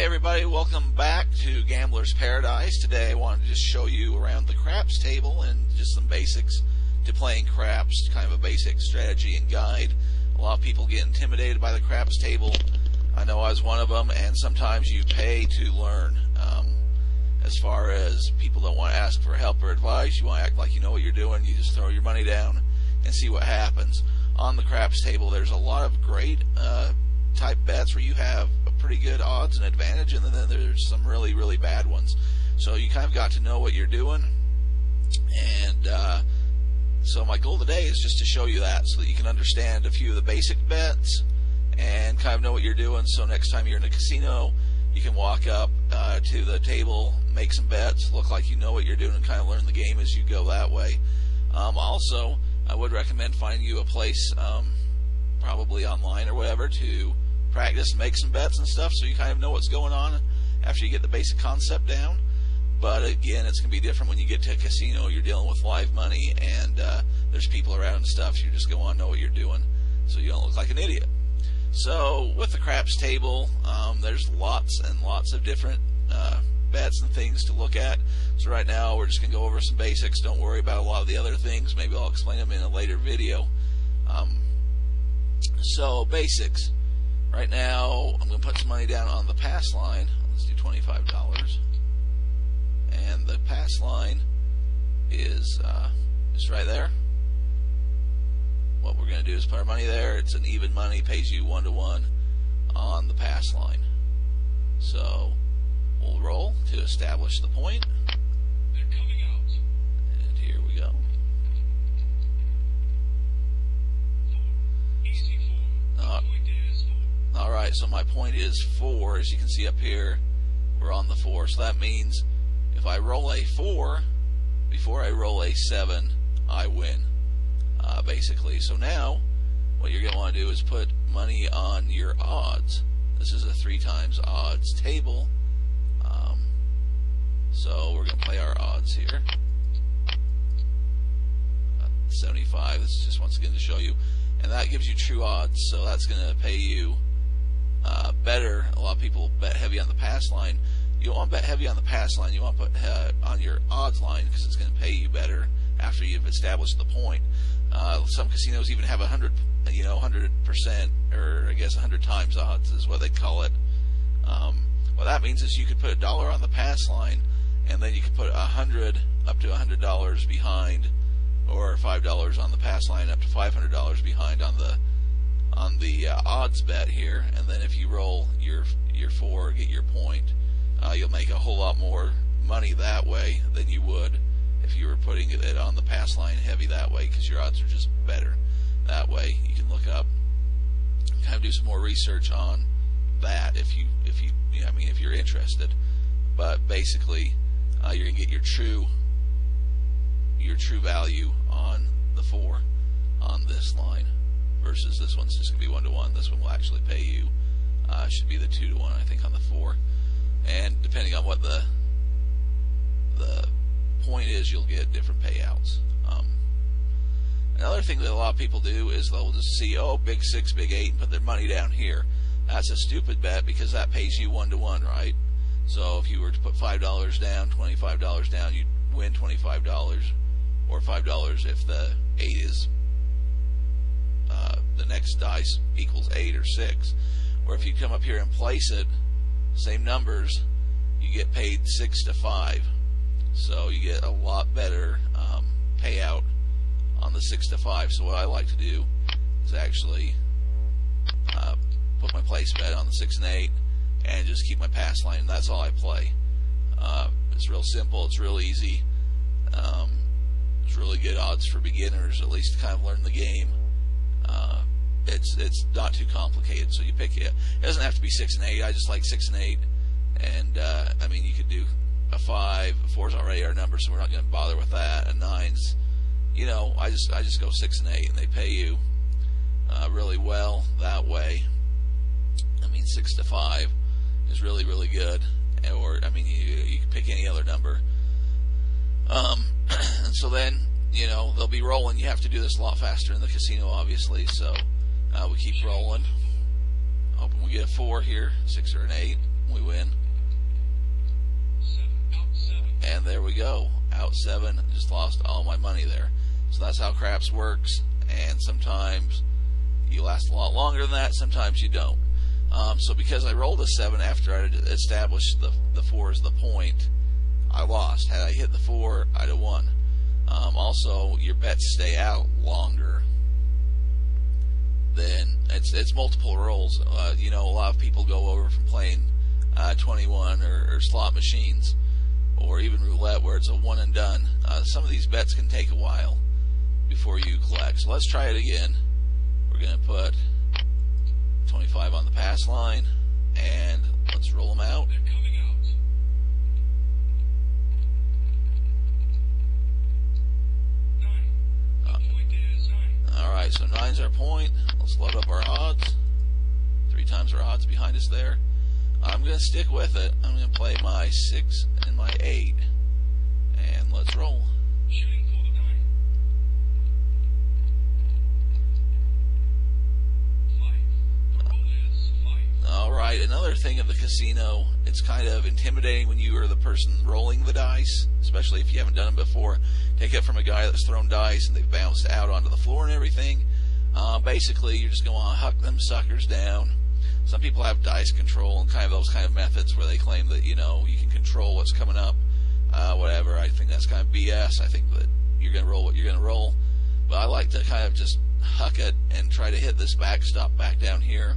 everybody, welcome back to Gambler's Paradise. Today I wanted to just show you around the craps table and just some basics to playing craps, kind of a basic strategy and guide. A lot of people get intimidated by the craps table. I know I was one of them, and sometimes you pay to learn. As far as people don't want to ask for help or advice, you want to act like you know what you're doing. You just throw your money down and see what happens. On the craps table, there's a lot of great type bets where you have a pretty good odds and advantage, and then there's some really, really bad ones. So you kind of got to know what you're doing. And so my goal today is just to show you that so that you can understand a few of the basic bets and kind of know what you're doing. So next time you're in a casino, you can walk up to the table, make some bets, look like you know what you're doing, and kind of learn the game as you go that way. Also, I would recommend finding you a place, probably online or whatever, to practice and make some bets and stuff so you kind of know what's going on after you get the basic concept down. But again, it's going to be different when you get to a casino. You're dealing with live money, and there's people around and stuff, so you just go on and know what you're doing so you don't look like an idiot. So with the craps table, there's lots and lots of different bets and things to look at. So right now we're just going to go over some basics. Don't worry about a lot of the other things. Maybe I'll explain them in a later video. So basics. Right now I'm going to put some money down on the pass line. Let's do $25. And the pass line is right there. What we're going to do is put our money there. It's an even money, pays you 1-to-1 on the pass line. So we'll roll to establish the point. They're coming out. And here we go. Alright, so my point is 4. As you can see up here, we're on the 4. So that means if I roll a 4 before I roll a 7, I win. Basically. So now what you're going to want to do is put money on your odds. This is a 3 times odds table. So we're going to play our odds here. 75. This is just once again to show you. And that gives you true odds. So that's going to pay you better. A lot of people bet heavy on the pass line. You don't want to bet heavy on the pass line. You want to put on your odds line because it's going to pay you better after you've established the point. Some casinos even have 100%, or I guess 100 times odds is what they call it. What that means is you could put $1 on the pass line, and then you could put $100 up to $100 behind, or $5 on the pass line up to $500 behind on the odds bet here. And then if you roll your 4, get your point, you'll make a whole lot more money that way than you would if you were putting it on the pass line heavy that way, because your odds are just better that way. You can look up and kind of do some more research on that if you're interested. But basically, you're gonna get your true value on the 4 on this line versus this one's just gonna be 1-to-1. This one will actually pay you should be the 2-to-1, I think, on the 4. And depending on what the point is, you'll get different payouts. Another thing that a lot of people do is they'll just see, oh, big 6, big 8, and put their money down here. That's a stupid bet because that pays you 1-to-1, right? So if you were to put $5 down, $25 down, you'd win $25 or $5 if the 8 is the next dice equals 8 or 6. Or if you come up here and place it, same numbers, you get paid 6-to-5. So you get a lot better payout on the 6-to-5. So what I like to do is actually put my place bet on the 6 and 8 and just keep my pass line. That's all I play. It's real simple. It's real easy. It's really good odds for beginners, at least to kind of learn the game. It's not too complicated. So you pick it. It doesn't have to be 6 and 8. I just like 6 and 8. And I mean, you could do a 5. A 4's already our number, so we're not going to bother with that. A 9's, I just go 6 and 8, and they pay you really well that way. I mean, 6-to-5 is really, really good. Or I mean, you can pick any other number. And so then, they'll be rolling. You have to do this a lot faster in the casino, obviously. So we keep rolling. Hoping we get a 4 here, 6 or an 8. we win. 7, out 7. And there we go, out 7. Just lost all my money there. So that's how craps works, and sometimes you last a lot longer than that, sometimes you don't. So because I rolled a 7 after I established the 4 as the point, I lost. Had I hit the 4, I'd have won. Also, your bets stay out longer. Then it's multiple rolls. You know, a lot of people go over from playing 21 or slot machines, or even roulette, where it's a one and done. Some of these bets can take a while before you collect. So let's try it again. We're going to put 25 on the pass line, and let's roll them out. They're coming out. 9. The point is 9. Alright, so 9's our point. Let's load up our odds. 3 times our odds behind us there. I'm going to stick with it. I'm going to play my 6 and my 8. And let's roll. Shooting for the 9. 5. The roll is 5. Alright, another thing of the casino, it's kind of intimidating when you are the person rolling the dice, especially if you haven't done it before. Take it from a guy that's thrown dice and they've bounced out onto the floor and everything. Basically, you're just going to huck them suckers down. Some people have dice control and kind of those kind of methods where they claim that, you know, you can control what's coming up, whatever. I think that's kind of BS. I think that you're going to roll what you're going to roll. But I like to kind of just huck it and try to hit this backstop back down here,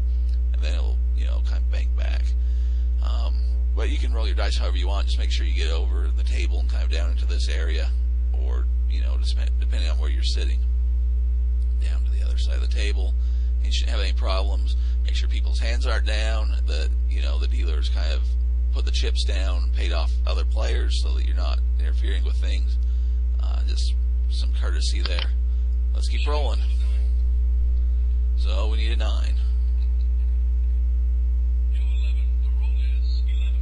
and then it'll, you know, kind of bank back. But you can roll your dice however you want. Just make sure you get over the table and kind of down into this area, or, you know, just depending on where you're sitting, down to the other side of the table. And you shouldn't have any problems. Make sure people's hands aren't down. That, you know, the dealers kind of put the chips down, paid off other players so that you're not interfering with things. Just some courtesy there. Let's keep rolling. So we need a 9. Yo 11. The roll is 11.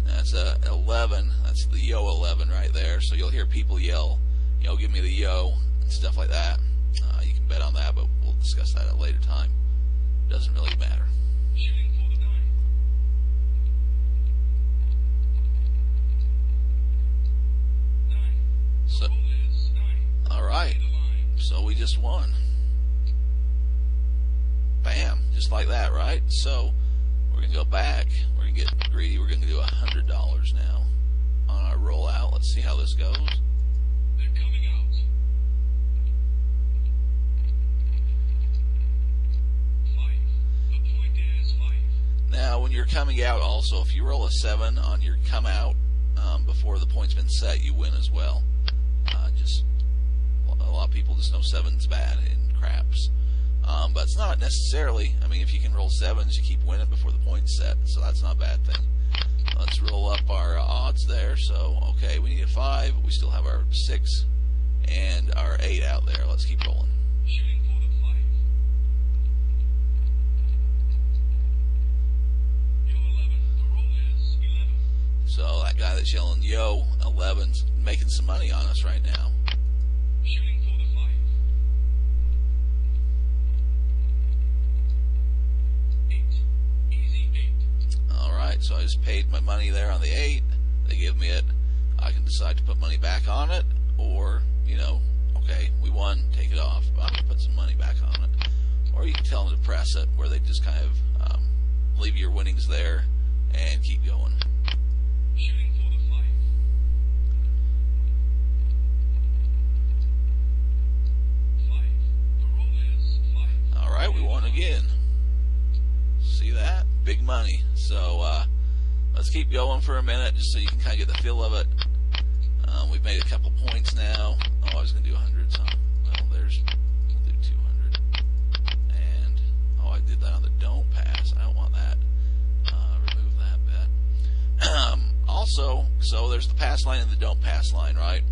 That's a 11. That's the yo 11 right there. So you'll hear people yell, you know, give me the yo and stuff like that. You can bet on that, but we'll discuss that at a later time. Doesn't really matter. Shooting for the 9. 9. So, The roll is 9. alright. The line. So we just won. Bam. Just like that, right? So we're going to go back. We're going to get greedy. We're going to do $100 now on our rollout. Let's see how this goes. They're coming out. 5. The point is 5. Now, when you're coming out, also, if you roll a 7 on your come out before the point's been set, you win as well. Just a lot of people just know 7's bad in craps, but it's not necessarily. I mean, if you can roll 7s, you keep winning before the point's set, so that's not a bad thing. Let's roll up our odds there. So, okay, we need a 5. We still have our 6 and our 8 out there. Let's keep rolling. Shooting for the 5. Yo 11. The roll is 11. So that guy that's yelling yo 11's making some money on us right now. Shooting for the 5. 8. Easy 8. Alright, so I just paid my money there on the 8. They give me it. I can decide to put money back on it, or, you know, okay, we won, take it off, but I'm going to put some money back on it. Or you can tell them to press it, where they just kind of leave your winnings there and keep going. Shooting for the 5. 5. The roll is 5. Alright, we won again. See that? Big money. So, let's keep going for a minute just so you can kind of get the feel of it. We've made a couple points now. Oh, I was going to do 100, so, well, we'll do 200. And, oh, I did that on the don't pass. I don't want that. Remove that bet. Also, so there's the pass line and the don't pass line, right?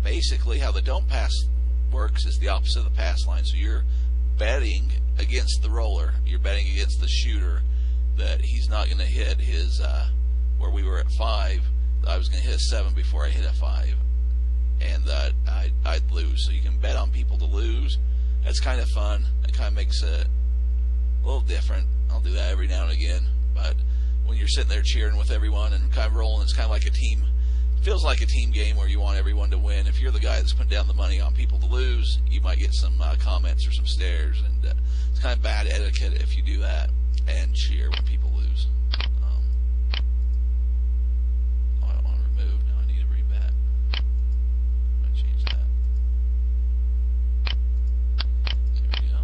Basically, how the don't pass works is the opposite of the pass line. So you're betting against the roller. You're betting against the shooter that he's not going to hit his, where we were at 5, that I was going to hit a 7 before I hit a 5, and that I'd lose. So you can bet on people to lose. That's kind of fun. It kind of makes it a little different. I'll do that every now and again, but you're sitting there cheering with everyone and kind of rolling. It's kind of like a team. It feels like a team game where you want everyone to win. If you're the guy that's putting down the money on people to lose, you might get some comments or some stares, and it's kind of bad etiquette if you do that and cheer when people lose. I don't want to remove. Now I need to rebet. I'm going to change that. There we go.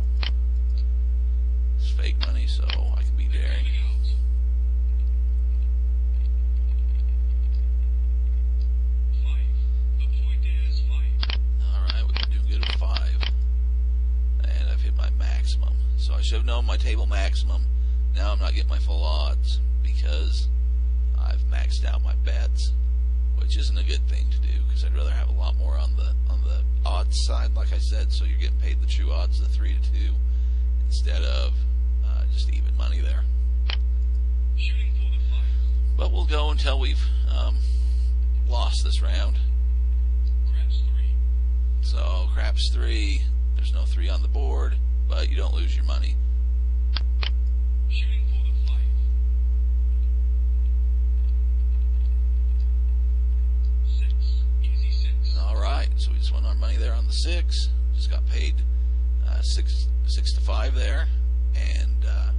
It's fake money, so I can be daring. So I should have known my table maximum. Now I'm not getting my full odds because I've maxed out my bets, which isn't a good thing to do because I'd rather have a lot more on the odds side, like I said. So you're getting paid the true odds of 3 to 2 instead of just even money there. But we'll go until we've lost this round. So craps 3. There's no 3 on the board, but you don't lose your money. Shooting for the 5. 6. Easy 6. Alright, so we just won our money there on the 6. Just got paid 6 to 5 there. And I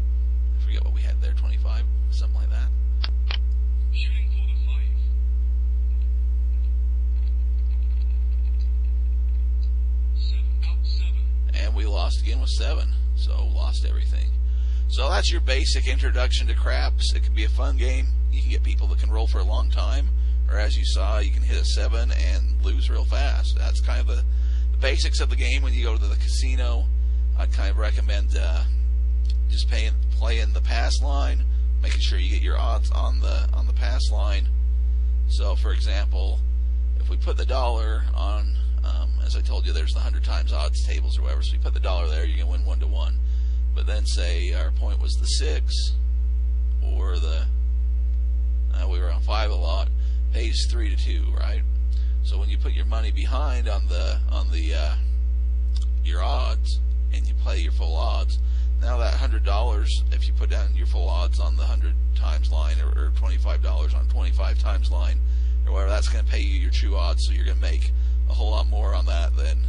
forget what we had there, 25, something like that. Shooting for the 5. 7. Out 7. And we lost again with 7, so lost everything. So that's your basic introduction to craps. It can be a fun game. You can get people that can roll for a long time, or as you saw, you can hit a 7 and lose real fast. That's kind of the basics of the game. When you go to the casino, I'd kind of recommend just playing the pass line, making sure you get your odds on the pass line. So, for example, if we put the dollar on, as I told you, there's the 100 times odds tables or whatever. So you put the dollar there, you can win 1 to 1. But then say our point was the 6, or we were on 5 a lot, pays 3 to 2, right? So when you put your money behind on your odds and you play your full odds, now that $100, if you put down your full odds on the 100 times line, or $25 on 25 times line, or whatever, that's going to pay you your true odds. So you're going to make a whole lot more on that than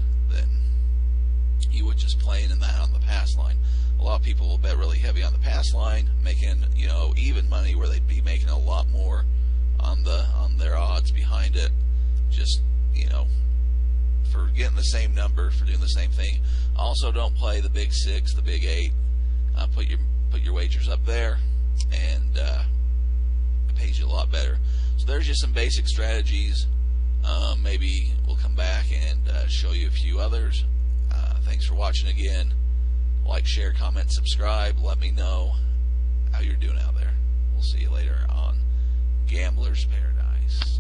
you would just playing in that on the pass line. A lot of people will bet really heavy on the pass line, making even money where they'd be making a lot more on their odds behind it. Just for getting the same number, for doing the same thing. Also, don't play the big 6, the big 8. Put your wagers up there, and it pays you a lot better. So there's just some basic strategies. Maybe we'll come back and show you a few others. Thanks for watching again. Like, share, comment, subscribe. Let me know how you're doing out there. We'll see you later on Gambler's Paradise.